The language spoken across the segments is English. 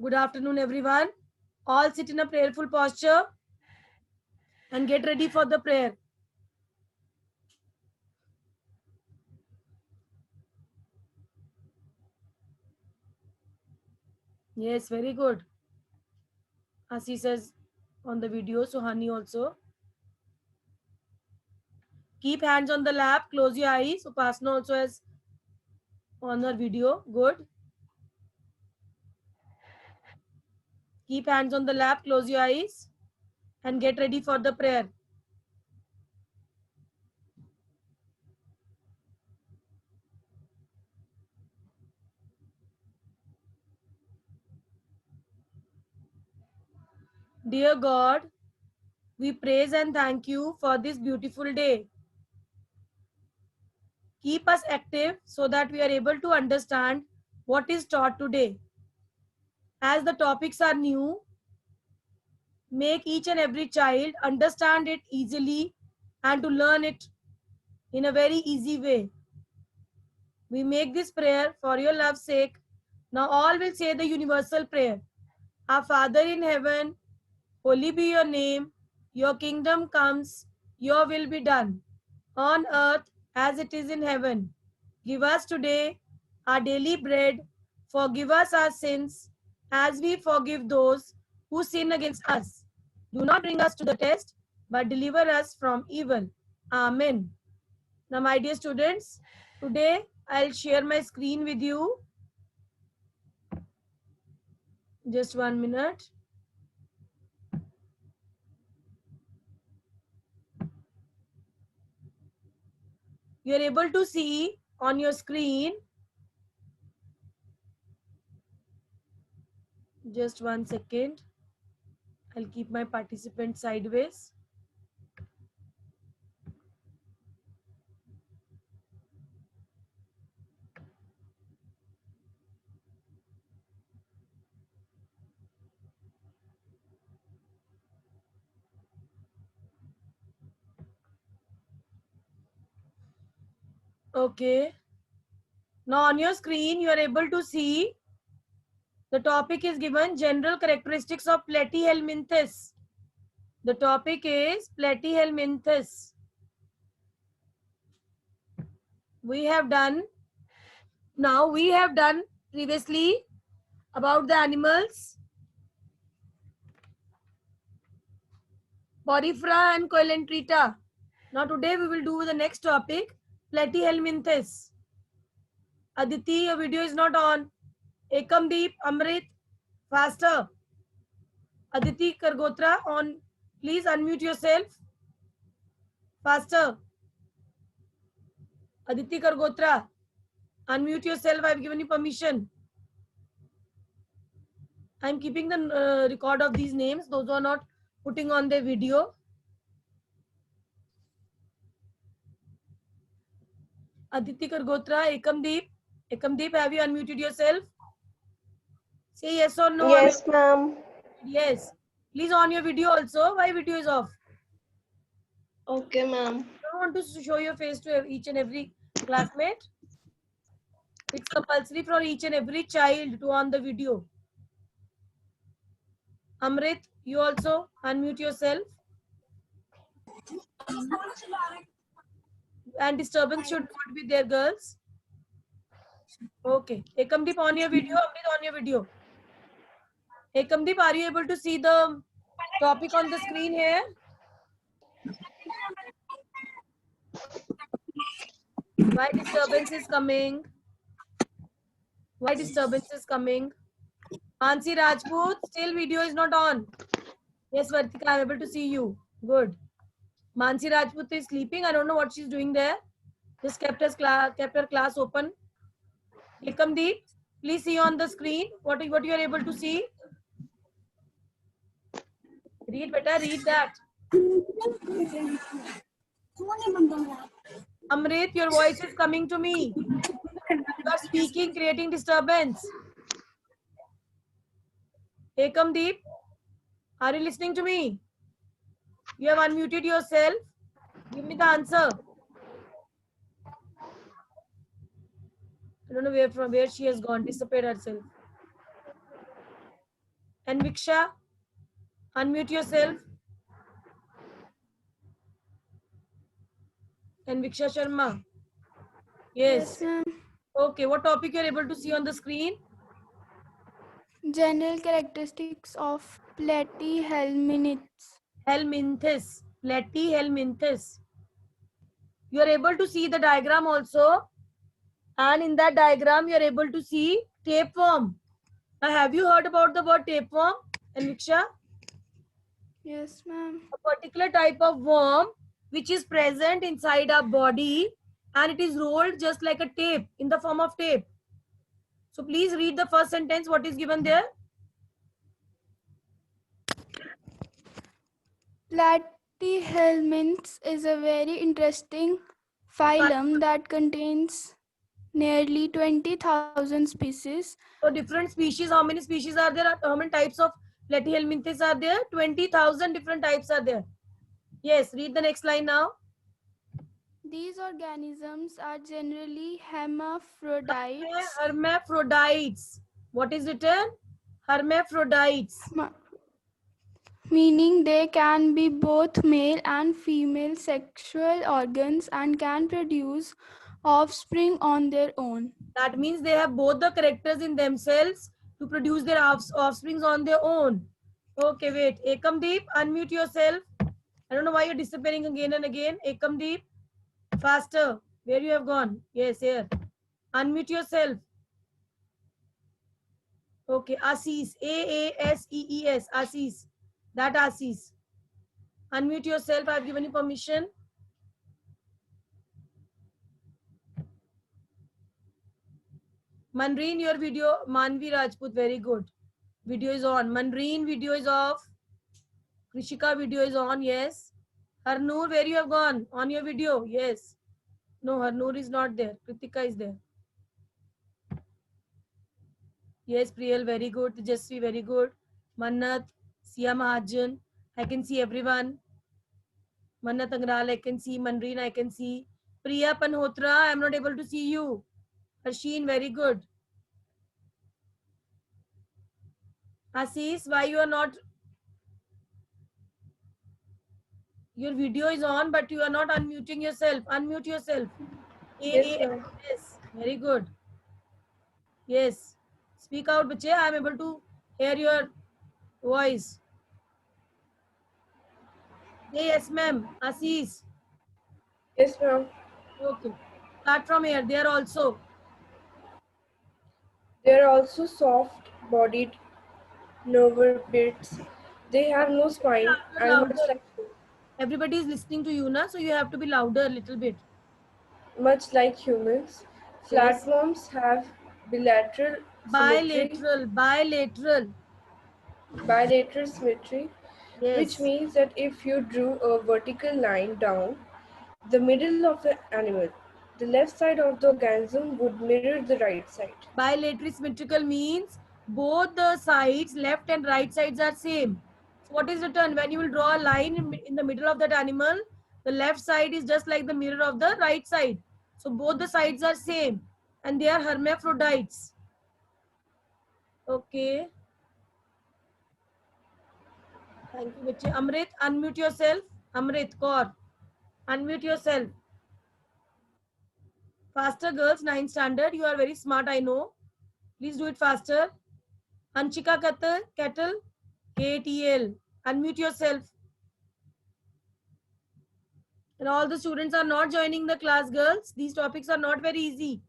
Good afternoon, everyone. All sit in a prayerful posture and get ready for the prayer. Yes, very good. Asi says on the video, Suhani also. Keep hands on the lap, close your eyes. Upasna also has on her video. Good. Keep hands on the lap, close your eyes and get ready for the prayer. Dear God, we praise and thank you for this beautiful day. Keep us active so that we are able to understand what is taught today. As the topics are new, make each and every child understand it easily and to learn it in a very easy way. We make this prayer for your love's sake. Now all will say the universal prayer. Our Father in heaven, holy be your name. Your kingdom comes, your will be done on earth as it is in heaven. Give us today our daily bread. Forgive us our sins as we forgive those who sin against us. Do not bring us to the test, but deliver us from evil. Amen. Now, my dear students, today I'll share my screen with you. Just 1 minute. You're able to see on your screen. Just 1 second. I'll keep my participant sideways. Okay. Now on your screen, you are able to see the topic is given general characteristics of platyhelminthes. The topic is platyhelminthes. We have done previously about the animals Porifera and Coelenterata. Now today we will do the next topic, platyhelminthes. Aditi, your video is not on. Ekamdeep, Amrit, faster. Aditi Kargotra, on. Please unmute yourself. Faster. Aditi Kargotra, unmute yourself. I have given you permission. I am keeping the record of these names. Those who are not putting on their video. Aditi Kargotra, Ekamdeep. Ekamdeep, have you unmuted yourself? Say yes or no. Yes, ma'am. Yes. Please on your video also. Why video is off? Okay, ma'am. You don't want to show your face to each and every classmate? It's compulsory for each and every child to on the video. Amrit, you also unmute yourself. And disturbance should not be there, girls. Okay. Ekamdeep, on your video. Amrit, on your video. Ekamdeep, are you able to see the topic on the screen here? Why disturbance is coming? Why disturbance is coming? Mansi Rajput, still video is not on. Yes, Vartika, I'm able to see you. Good. Mansi Rajput is sleeping. I don't know what she's doing there. Just kept her class open. Ekamdeep, please see on the screen what you are able to see. Read, beta, read that. Amrit, your voice is coming to me. You are speaking, creating disturbance. Ekamdeep, are you listening to me? You have unmuted yourself. Give me the answer. I don't know where she has gone, disappeared herself. And Viksha, unmute yourself. And Viksha Sharma. Yes. ma'am. Okay, what topic you're able to see on the screen? General characteristics of platyhelminths. Helminthes. Platyhelminthes. You are able to see the diagram also. And in that diagram, you are able to see tapeworm. Now, have you heard about the word tapeworm? And Viksha? Yes, ma'am. A particular type of worm which is present inside our body and it is rolled just like a tape in the form of tape. So please read the first sentence. What is given there? Platyhelminths is a very interesting phylum that contains nearly 20,000 species. So different species. How many species are there? How many types of platyhelminthes are there? 20,000 different types are there. Yes. Read the next line now. These organisms are generally hermaphrodites, Hermaphrodites. What is written? Hermaphrodites. meaning they can be both male and female sexual organs and can produce offspring on their own. That means they have both the characters in themselves to produce their offsprings on their own. Okay, wait. Ekamdeep, unmute yourself. I don't know why you're disappearing again and again. Ekamdeep, faster. Where you have gone? Yes, here. Unmute yourself. Okay, Asis. Aasees. Asis. That Asis. Unmute yourself. I've given you permission. Manreen, your video. Manvi Rajput, very good. Video is on. Manreen, video is off. Krishika, video is on. Yes. Harnoor, where you have gone? On your video? Yes. No, Harnoor is not there. Kritika is there. Yes, Priyal, very good. Tejasvi, very good. Mannat, Sia Mahajan. I can see everyone. Mannat Angral, I can see. Manreen, I can see. Priya Panhotra, I am not able to see you. Harsheen, very good. Asis, why you are not? Your video is on, but you are not unmuting yourself. Unmute yourself. Yes, ma'am. Yes, very good. Yes. Speak out, bache. I am able to hear your voice. Yes, ma'am. Asis. Yes, ma'am. Okay. Start from here. They are also. They are also soft-bodied invertebrates. They have no spine and Louder. Everybody is listening to you, na? So you have to be louder a little bit. much like humans, Yes. flatworms have bilateral symmetry, Bilateral. bilateral symmetry, which Yes. means that if you drew a vertical line down the middle of the animal, the left side of the organism would mirror the right side. Bilateral symmetrical means both the sides, left and right sides are same. So what is written? When you will draw a line in the middle of that animal, the left side is just like the mirror of the right side. So both the sides are same and they are hermaphrodites. Okay. Thank you, Bache. Amrit, unmute yourself. Amrit Kaur, unmute yourself. Faster, girls, 9th standard. You are very smart, I know. Please do it faster. Anchika Kettle, KTL. Unmute yourself. And all the students are not joining the class, girls. These topics are not very easy.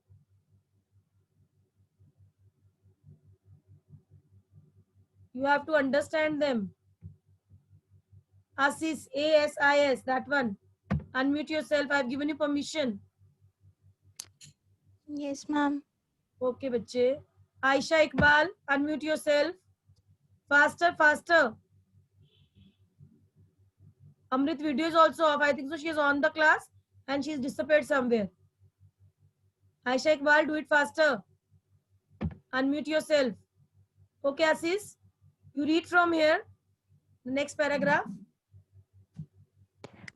You have to understand them. Asis, ASIS, that one. Unmute yourself. I've given you permission. Yes, ma'am. Okay, bache. Aisha Iqbal, unmute yourself. Faster, faster. Amrit video is also off. I think so. She is on the class and she's disappeared somewhere. Aisha Iqbal, do it faster. Unmute yourself. Okay, Asis. You read from here. The next paragraph.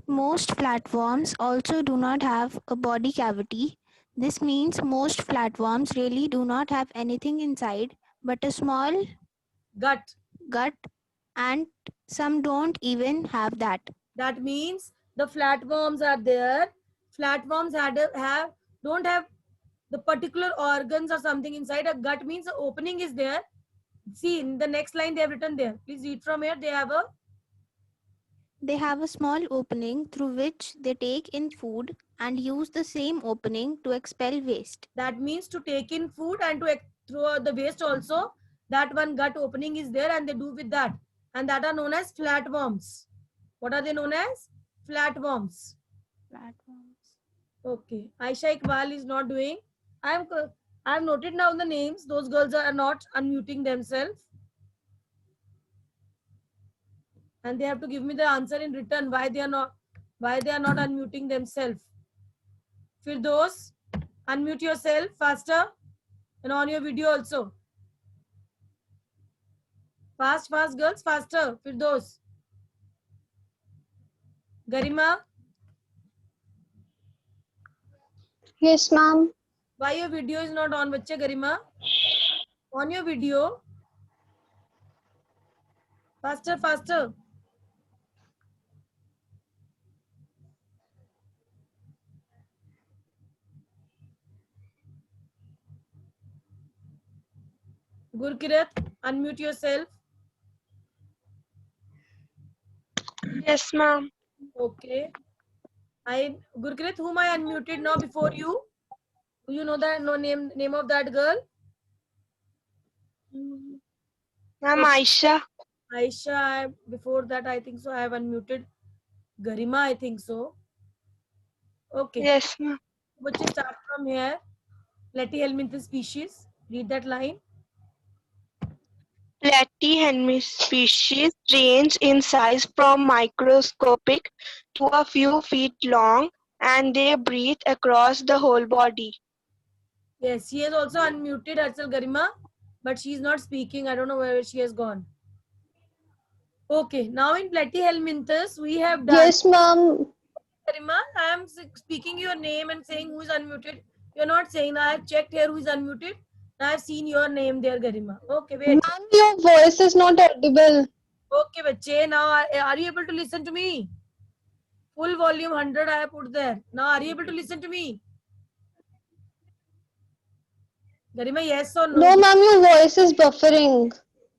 Most flatworms also do not have a body cavity. This means most flatworms really do not have anything inside but a small Gut. gut, and some don't even have that. That means the flatworms are there. Flatworms don't have the particular organs or something inside. A gut means the opening is there. See, in the next line they have written there. Please read from here. They have a small opening through which they take in food and use the same opening to expel waste. That means to take in food and to throw out the waste also. That one gut opening is there and they do with that. And that are known as flatworms. What are they known as? Flatworms. Platforms. Okay. Aisha Iqbal is not doing. I've noted now the names. Those girls are not unmuting themselves. And they have to give me the answer in return why they are not unmuting themselves. Firdaus, unmute yourself faster and on your video also. Fast girls, faster. Firdaus. Garima, Yes, ma'am. why your video is not on, bachche? Garima, on your video. Faster. Gurkirat, unmute yourself. Yes, ma'am. Okay. Gurkirat, whom I unmuted now before you? Do you know that name of that girl? Ma'am, Aisha. Aisha, before that I think so I have unmuted Garima, I think so. Okay. Yes, ma'am. Let's just start from here. Platyhelminthes species. Read that line. Platyhelminth species range in size from microscopic to a few feet long, and they breathe across the whole body. Yes, she has also unmuted herself, Garima, but she is not speaking. I don't know where she has gone. Okay, now in Platyhelminthes, we have done. Yes, ma'am. Garima, I am speaking your name and saying who is unmuted. You are not saying. I have checked here who is unmuted. I have seen your name there, Garima. Okay, wait. Ma'am, your voice is not audible. Okay, bache. Now, are you able to listen to me? Full volume 100 I have put there. Now, are you able to listen to me? Garima, yes or no? No, ma'am, your voice is buffering.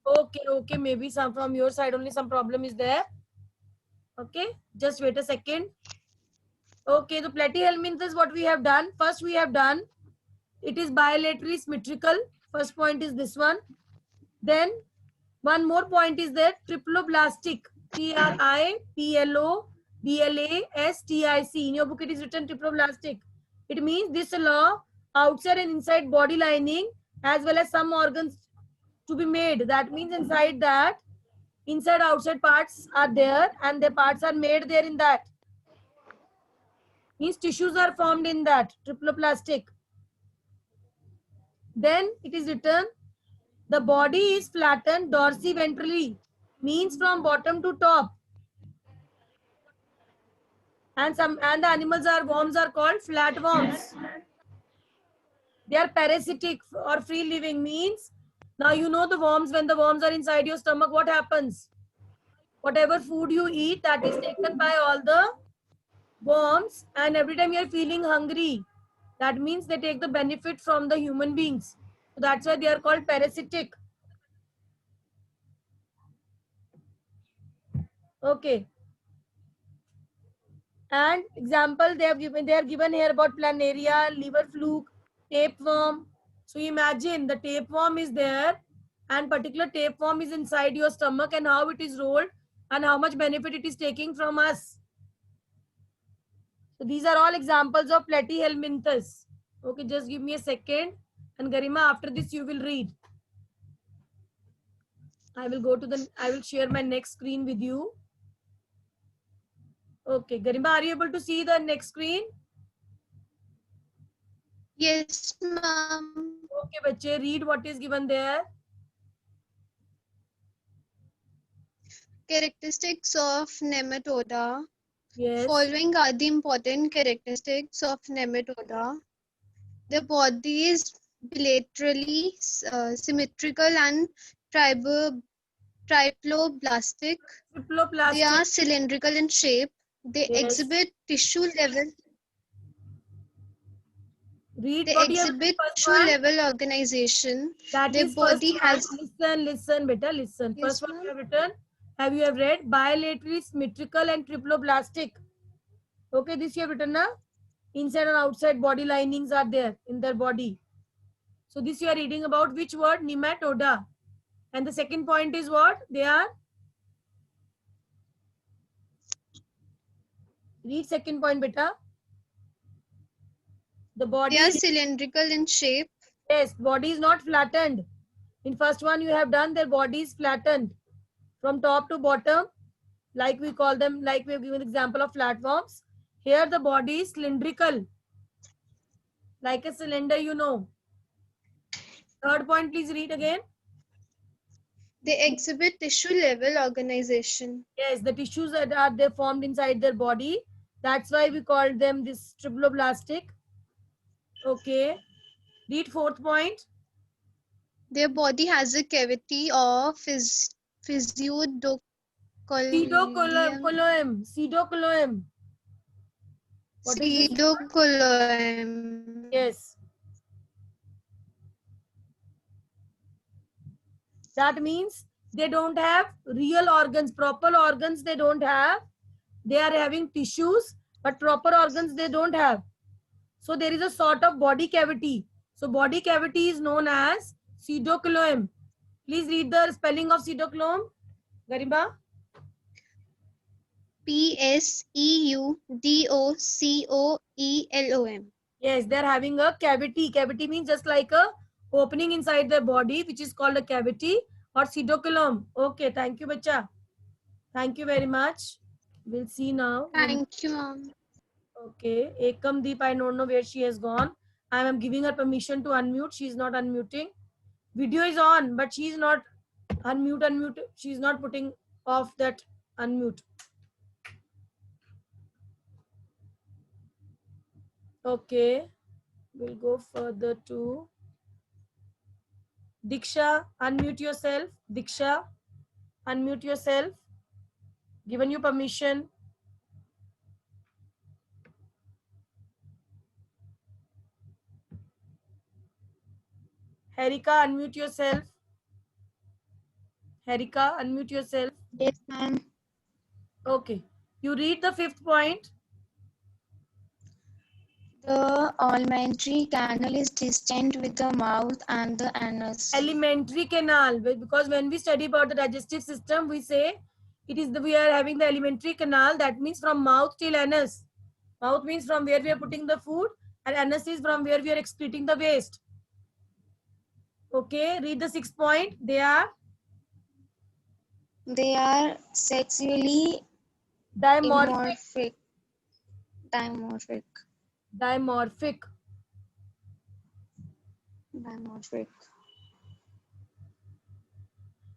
Okay. Maybe some from your side only some problem is there. Okay, just wait a second. Okay, the platyhelminth is what we have done. First, we have done it is bilaterally symmetrical. First point is this one. Then one more point is there, triploblastic. TRIPLOBLASTIC. In your book, it is written triploblastic. It means this law outside and inside body lining as well as some organs to be made. That means inside that, inside outside parts are there and the parts are made there in that. Means tissues are formed in that triploblastic. Then it is written the body is flattened dorsiventrally, means from bottom to top. And the animals worms are called flatworms. They are parasitic or free living, means now you know the worms, when the worms are inside your stomach, what happens? Whatever food you eat, that is taken by all the worms, and every time you are feeling hungry, that means they take the benefit from the human beings. So that's why they are called parasitic. Okay. And example they are given here about planaria, liver fluke, tapeworm. So imagine the tapeworm is there and particular tapeworm is inside your stomach and how it is rolled and how much benefit it is taking from us. So these are all examples of platyhelminthus. Okay, just give me a second. And Garima, after this you will read. I will share my next screen with you. Okay, Garima, are you able to see the next screen? Yes, ma'am. Okay, bache, read what is given there. Characteristics of nematoda. Yes. Following are the important characteristics of nematoda. The body is bilaterally symmetrical and triploblastic. They Triploblastic. are cylindrical in shape. They Yes. exhibit tissue level. Read They what you have exhibit first tissue one. level organization. That Their is first body one. has. Listen, beta, listen. Yes, First one ma'am. you have written. Have you read bilaterally symmetrical and triploblastic? Okay, this you have written now. Inside and outside body linings are there in their body. So this you are reading about which word? Nematoda. And the second point is what? They are. Read second point, beta. The body. They are cylindrical in shape. Yes, body is not flattened. In first one you have done, their body is flattened from top to bottom, like we call them, like we have given example of flatworms. Here the body is cylindrical, like a cylinder, you know. Third point, please read again. They exhibit tissue level organization. Yes, the tissues that are they formed inside their body. That's why we call them this triploblastic. Okay. Read fourth point. Their body has a cavity of physiodocolyum. Pseudocolum. Pseudocolum. What is this? Pseudocolum. Yes. That means they don't have real organs, proper organs they don't have. They are having tissues, but proper organs they don't have. So there is a sort of body cavity. So body cavity is known as pseudocoelom. Please read the spelling of pseudocoelom, Gariba. Pseudocoelom. Yes, they are having a cavity. Cavity means just like a opening inside their body, which is called a cavity or pseudocoelom. Okay, thank you, bacha. Thank you very much. We'll see now. Thank you, ma'am. Okay, Ekam Deep, I don't know where she has gone. I am giving her permission to unmute. She is not unmuting. Video is on, but she is not unmute. She is not putting off that unmute. Okay, we'll go further to Diksha. Unmute yourself. Diksha, unmute yourself. Given you permission. Harika, unmute yourself. Harika, unmute yourself. Yes, ma'am. Okay. You read the fifth point. The alimentary canal is distant with the mouth and the anus. Alimentary canal, because when we study about the digestive system, we say we are having the alimentary canal. That means from mouth till anus. Mouth means from where we are putting the food, and anus is from where we are excreting the waste. Okay, read the sixth point. They are sexually dimorphic. Dimorphic.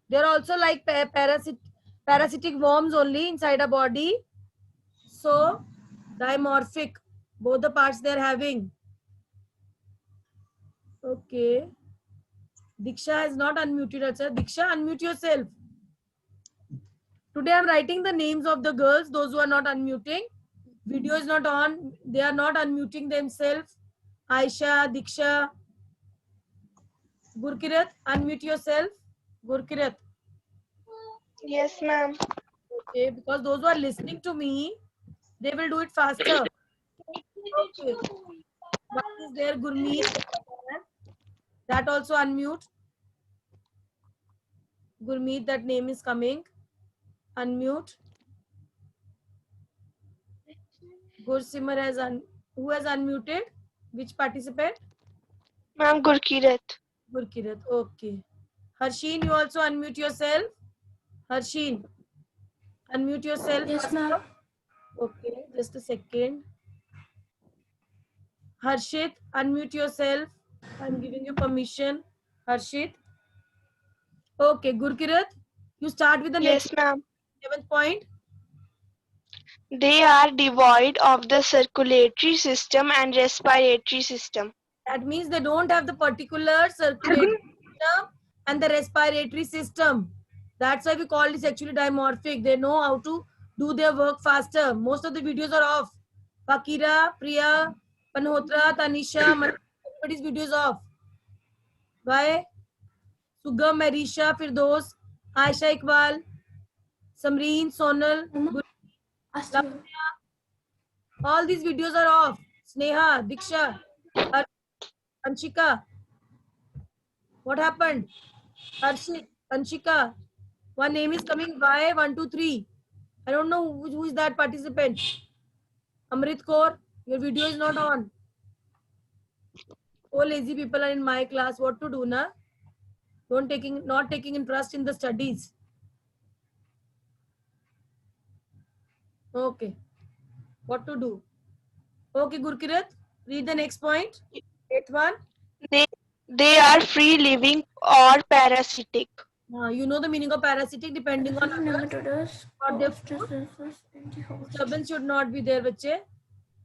They're also like parasitic worms only inside a body. So dimorphic, both the parts they're having. Okay. Diksha is not unmuted. Diksha, unmute yourself. Today I'm writing the names of the girls, those who are not unmuting. Video is not on. They are not unmuting themselves. Aisha, Diksha. Gurkirat, unmute yourself. Gurkirat. Yes, ma'am. Okay, because those who are listening to me, they will do it faster. Okay. What is there, Gurmeet? That also unmute. Gurmeet, that name is coming. Unmute. Gursimar has who has unmuted? Which participant? Ma'am, Gurkirat. Gurkirat. Okay. Harsheen, you also unmute yourself. Harsheen, unmute yourself. Yes, ma'am. Okay, just a second. Harshit, unmute yourself. I'm giving you permission. Harshit. Okay, Gurkirat, you start with the Yes, next ma'am. 7th point. They are devoid of the circulatory system and respiratory system. That means they don't have the particular circulatory system and the respiratory system. That's why we call it sexually dimorphic. They know how to do their work faster. Most of the videos are off. Fakira, Priya, Panhotra, Tanisha, everybody's videos off. Why? Sugam, Marisha, Firdos, Aisha Iqbal, Samreen, Sonal, all these videos are off. Sneha, Diksha, Anshika. What happened? Harshit, Anshika. One name is coming Y123. I don't know who is that participant. Amrit Kaur, your video is not on. All lazy people are in my class. What to do, na? Not taking interest in the studies. Okay. What to do? Okay, Gurkirat, read the next point. Eighth one. They are free living or parasitic. You know the meaning of parasitic depending on others or their food. Disturbance should not be there, bache.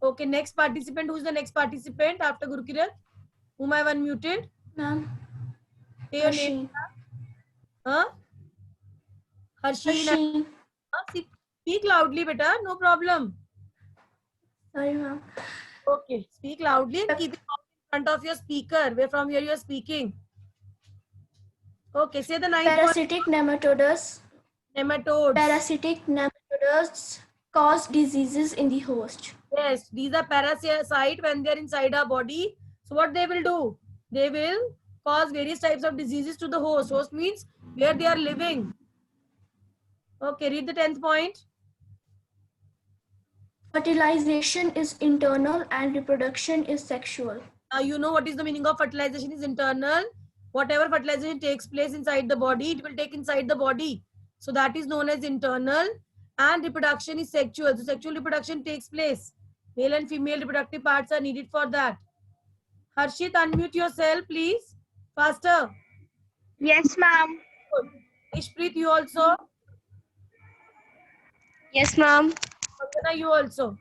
Okay, next participant. Who's the next participant after Gurkirat? Whom I have unmuted? Ma'am. Say your name. Huh? Harsheen. Speak loudly, beta. No problem. Sorry, ma'am. Okay, speak loudly and keep it in front of your speaker, where from here you are speaking. Okay, say the ninth one. Parasitic nematodes. Nematodes. Parasitic nematodes cause diseases in the host. Yes, these are parasite when they are inside our body. So what they will do? They will cause various types of diseases to the host. Host means where they are living. Okay, read the 10th point. Fertilization is internal and reproduction is sexual. Now you know what is the meaning of fertilization is internal. Whatever fertilization takes place inside the body, it will take inside the body. So that is known as internal, and reproduction is sexual. So sexual reproduction takes place. Male and female reproductive parts are needed for that. Harshit, unmute yourself, please. Faster. Yes, ma'am. Ishpreet, you also. Yes, ma'am. Vandana, you also.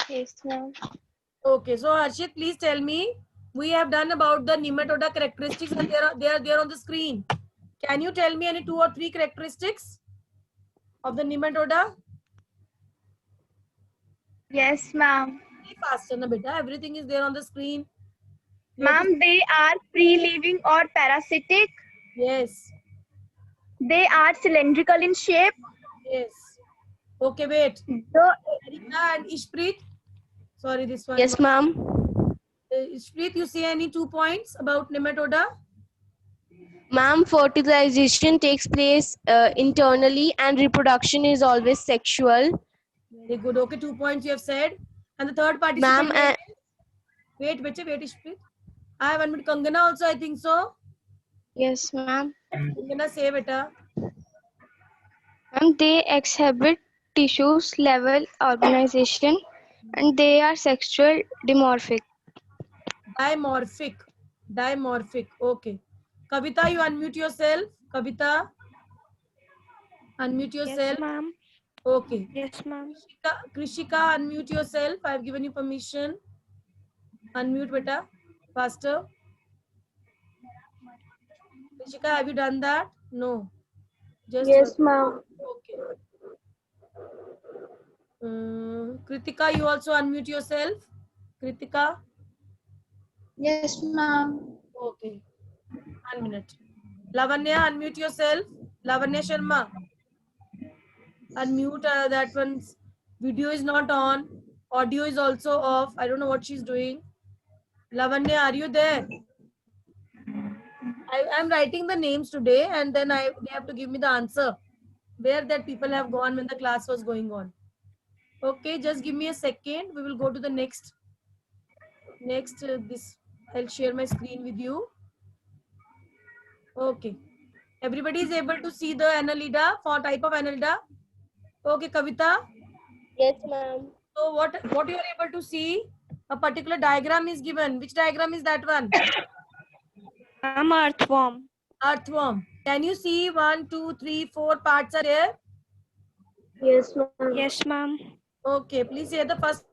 Yes, ma'am. Okay, so Harshit, please tell me. We have done about the nematoda characteristics and they are there on the screen. Can you tell me any 2 or 3 characteristics of the nematoda? Yes, ma'am. Faster, na beta. Everything is there on the screen. Ma'am, they are free living or parasitic. Yes. They are cylindrical in shape. Yes. Okay, wait. Erika and Ishpreet. Sorry, this one. Yes, ma'am. Ishpreet, you see any 2 points about nematoda? Ma'am, fertilization takes place internally and reproduction is always sexual. Very good. Okay, 2 points you have said. And the third Ma'am, participant. Wait, Ishpreet. I have unmuted Kangana also, I think so. yes, ma'am. Kangana, say beta. Ma'am, they exhibit tissues level organization and they are sexual dimorphic. Dimorphic. Okay. Kavita, you unmute yourself. Kavita, unmute yourself. Yes, ma'am. Okay. Yes, ma'am. Krishika, unmute yourself. I have given you permission. Unmute, beta. Faster. Krishika, have you done that? No. Just Yes, ma'am. okay. Kritika, you also unmute yourself. Kritika. Yes, ma'am. Okay. 1 minute. Lavanya, unmute yourself. Lavanya Sharma. Unmute that one's video is not on. Audio is also off. I don't know what she's doing. Lavanya, are you there? I'm writing the names today and then they have to give me the answer. Where that people have gone when the class was going on. Okay, just give me a second. We will go to the next. I'll share my screen with you. Okay. Everybody is able to see the annelida for type of annelida. Okay, Kavita. Yes, ma'am. So what you are able to see? A particular diagram is given. Which diagram is that one? I'm earthworm. Earthworm. Can you see 1, 2, 3, 4 parts are there? Yes, ma'am. Yes, ma'am. Okay, please say the first.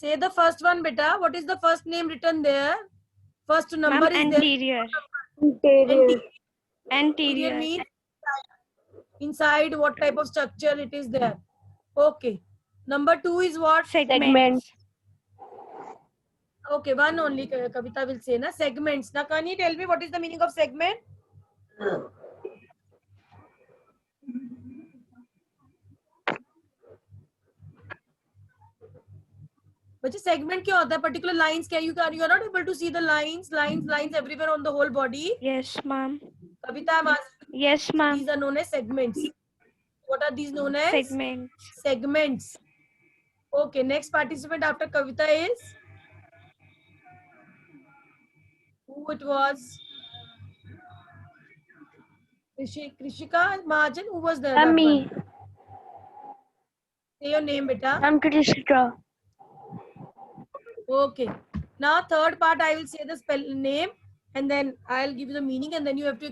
Say the first one, beta. What is the first name written there? First number is anterior. there. Anterior Anterior. means inside what type of structure it is there. Okay. Number 2 is what? Segments. Okay, one only Kavita will say na segments. Now can you tell me what is the meaning of segment? बच्चे segment क्या होता है? Particular lines क्या? You are not able to see the lines everywhere on the whole body. Yes, ma'am. Kavita, I'm asking. Yes, ma'am. These are known as segments. What are these known as? Segments. Segments. Okay, next participant after Kavita is? Who it was? Krishika Mahajan, who was there? Me. Say your name, beta. I'm Krishika. Okay. Now third part, I will say the spell name and then I'll give you the meaning and then you have to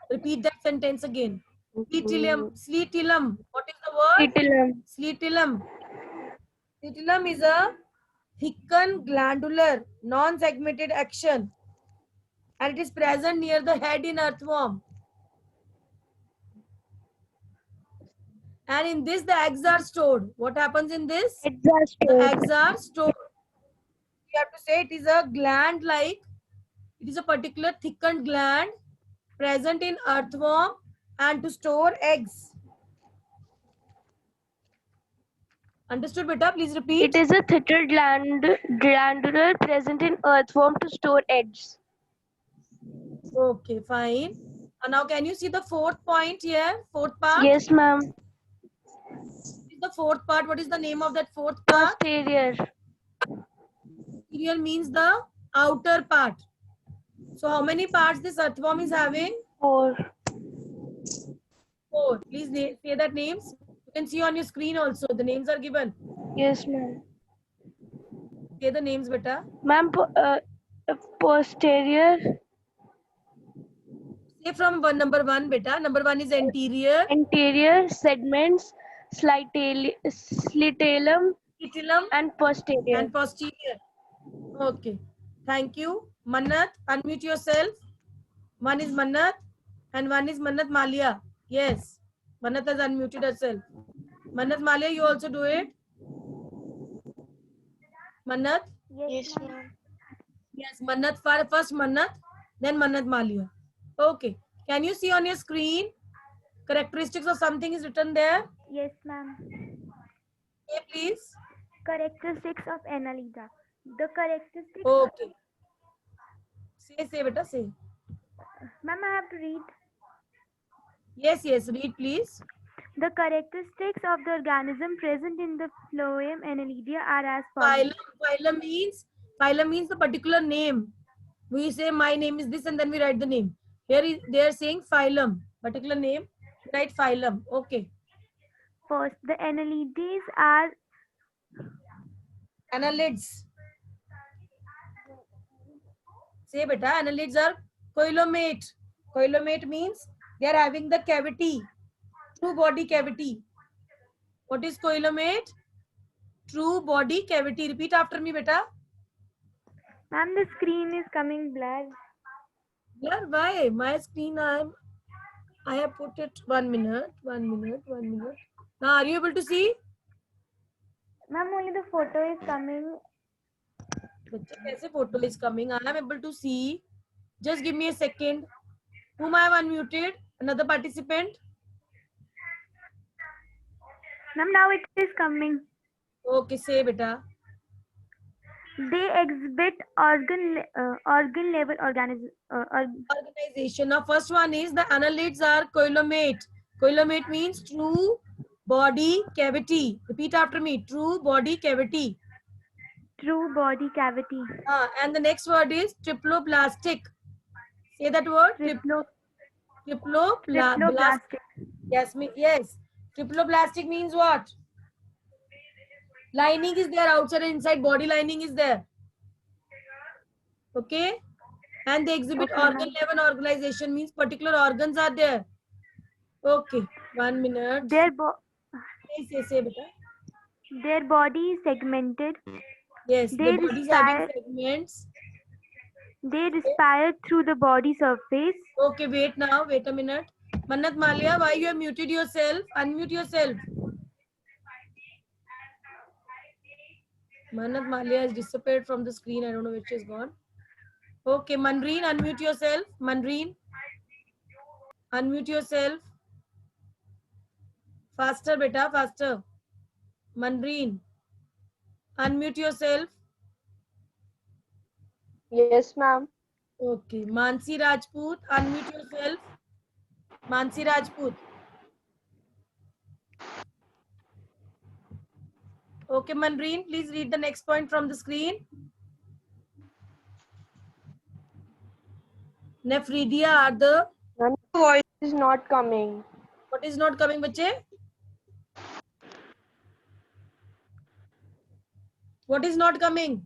repeat that sentence again. Sleetilam. What is the word? Sleetilam. Sleetilam is a thickened glandular, non-segmented action and it is present near the head in earthworm. And in this, the eggs are stored. What happens in this? The eggs are stored. You have to say it is a gland like, it is a particular thickened gland present in earthworm and to store eggs. Understood, beta? Please repeat. It is a thickened glandular present in earthworm to store eggs. Okay, fine. And now can you see the fourth point here? Fourth part? Yes, ma'am. What is the fourth part? What is the name of that fourth part? Posterior. Posterior means the outer part. So how many parts this earthworm is having? 4. 4. Please say that names. You can see on your screen also. The names are given. Yes, ma'am. Say the names, beta. Ma'am, posterior. Say from number 1, beta. Number 1 is anterior. Anterior, segments, slitellum, Itilum and posterior. and posterior. Okay. Thank you. Mannat, unmute yourself. One is Mannat and one is Mannat Malia. Yes. Mannat has unmuted herself. Mannat Malia, you also do it. Mannat? Yes, ma'am. Yes, Mannat first Mannat, then Mannat Malia. Okay. Can you see on your screen characteristics of something is written there? Yes, ma'am. Okay, please. Characteristics of Annelida. The characteristics. Okay. Say, beta, say. Ma'am, I have to read. Yes, read please. The characteristics of the organism present in the phloem Annelida are as follows. Phylum means the particular name. We say my name is this and then we write the name. Here they are saying phylum, particular name. Write phylum. Okay. First, the Annelids are Annelids. Say beta, annelids are coelomate. Coelomate means they are having the cavity, true body cavity. What is coelomate? True body cavity. Repeat after me, beta. Ma'am, the screen is coming blurred. Blur? Why? My screen, I have put it 1 minute. Now, are you able to see? Ma'am, only the photo is coming. Kaise photo is coming? I am able to see. Just give me a second. Whom I have unmuted? Another participant? Ma'am, now it is coming. Okay, say beta. They exhibit organ level Organization. Now, first one is the annelids are coelomate. Coelomate means true body cavity. Repeat after me. True body cavity. True body cavity. And the next word is triploblastic. Say that word. Triploblastic. Yes. Triploblastic means what? Lining is there outside and inside. Body lining is there. Okay. And they exhibit organ level organization means particular organs are there. Okay. 1 minute. Say, beta. Their body is segmented Yes, They the body is having respire. segments. They respire through the body surface. Okay, wait now. Wait a minute. Mannat Malia, why you have muted yourself? Unmute yourself. Mannat Malia has disappeared from the screen. I don't know which is gone. Okay, Manreen, unmute yourself. Manreen, unmute yourself. Faster, beta, faster. Manreen, unmute yourself. Yes, ma'am. Okay, Mansi Rajput, unmute yourself. Mansi Rajput. Okay, Manreen, please read the next point from the screen. Nephridia are the... Ma'am, your voice is not coming. What is not coming, bache? What is not coming?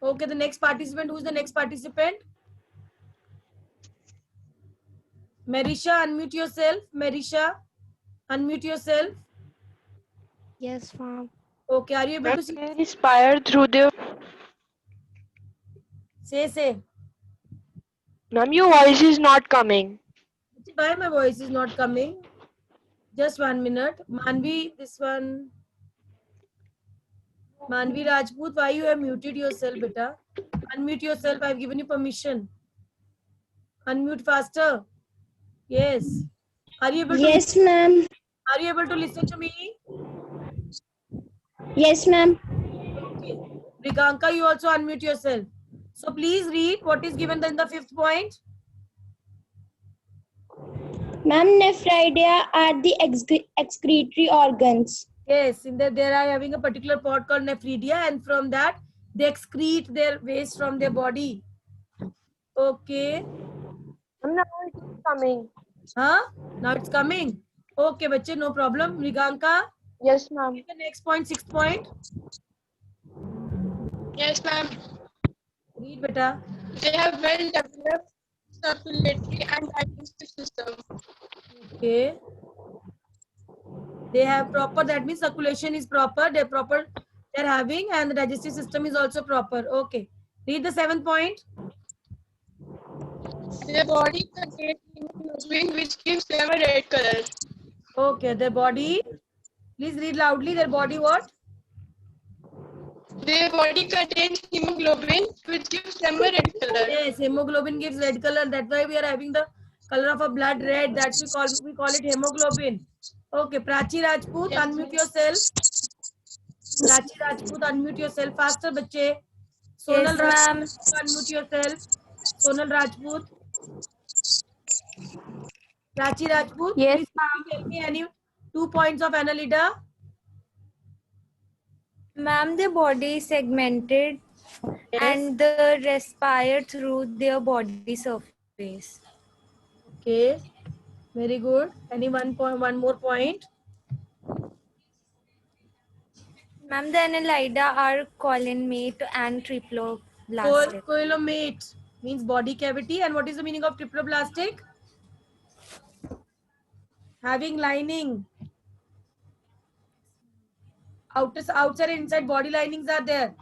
Okay, the next participant. Who's the next participant? Marisha, unmute yourself. Marisha, unmute yourself. Yes, ma'am. Okay, are you able Ma'am, to see? they respire through the... Say. Ma'am, your voice is not coming. Why my voice is not coming? Just 1 minute. Manvi, this one. Manvi Rajput, why you have muted yourself, beta? Unmute yourself. I've given you permission. Unmute faster. Yes. Are you able to? Yes, ma'am. Are you able to listen to me? Yes, ma'am. Okay. Riganka, you also unmute yourself. So please read what is given in the 5th point. Ma'am, nephridia are the excretory organs. Yes, in that they are having a particular part called nephridia, and from that they excrete their waste from their body. Okay. Ma'am, now it is coming. Huh? Now it's coming. Okay, bache, no problem. Riganka, Yes, ma'am. the next point, 6th point. Yes, ma'am. Read, beta. They have well-developed circulatory and digestive system. Okay. They have proper, that means circulation is proper, they're having, and the digestive system is also proper. Okay. Read the 7th point. Their body contains hemoglobin, which gives them a red color. Okay, their body, please read loudly, their body what? Their body contains hemoglobin, which gives them a red color. Yes, hemoglobin gives red color. That's why we are having the color of a blood red. That we call it hemoglobin. Okay, Prachi Rajput, Yes, unmute yourself. Prachi Rajput, unmute yourself. Faster, bache. Sonal Rajput, unmute yourself. Sonal Rajput. Prachi Rajput, Yes, please tell me any 2 points of Annelida. Ma'am, the body is segmented Yes. and they respire through their body surface. Okay, very good. Any one more point? Ma'am, the annelida are collimate and triploblastic. Coelomate means body cavity. And what is the meaning of triploblastic? Having lining. Outside and inside body linings are there.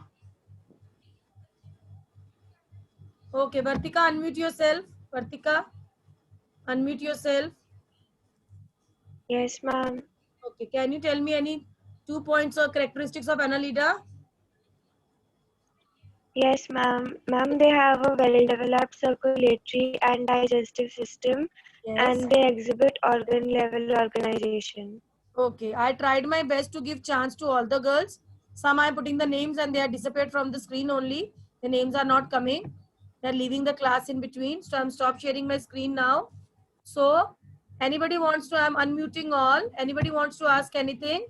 Okay, Vartika, unmute yourself. Vartika, unmute yourself. Yes, ma'am. Okay, can you tell me any 2 points or characteristics of Annelida? Yes, ma'am. Ma'am, they have a well-developed circulatory and digestive system, Yes. and they exhibit organ-level organization. Okay, I tried my best to give chance to all the girls. Some I putting the names and they are disappeared from the screen only. The names are not coming. They are leaving the class in between. So I'm stop sharing my screen now. So anybody wants to, I'm unmuting all. Anybody wants to ask anything?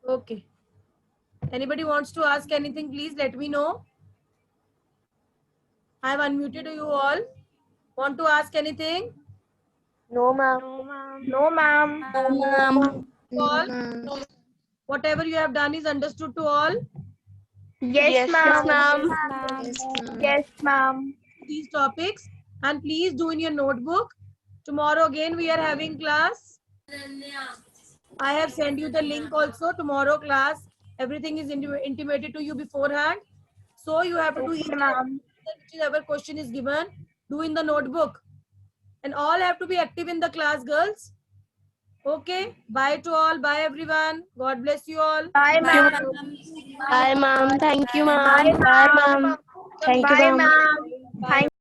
Okay. Anybody wants to ask anything, please let me know. I have unmuted you all. Want to ask anything? No, ma'am. No, ma'am. All? Whatever you have done is understood to all. Yes, ma'am. Yes, ma'am. These topics, and please do in your notebook Tomorrow again we are having class. I have sent you the link also. Tomorrow class, everything is intimated to you beforehand. So you have to do each whichever question is given, do in the notebook. And all have to be active in the class, girls. Okay. Bye to all. Bye everyone. God bless you all. Bye, ma'am. Bye, ma'am. Thank you, ma'am. Bye, Bye, ma'am. Thank you, Bye, ma'am. ma'am. Thank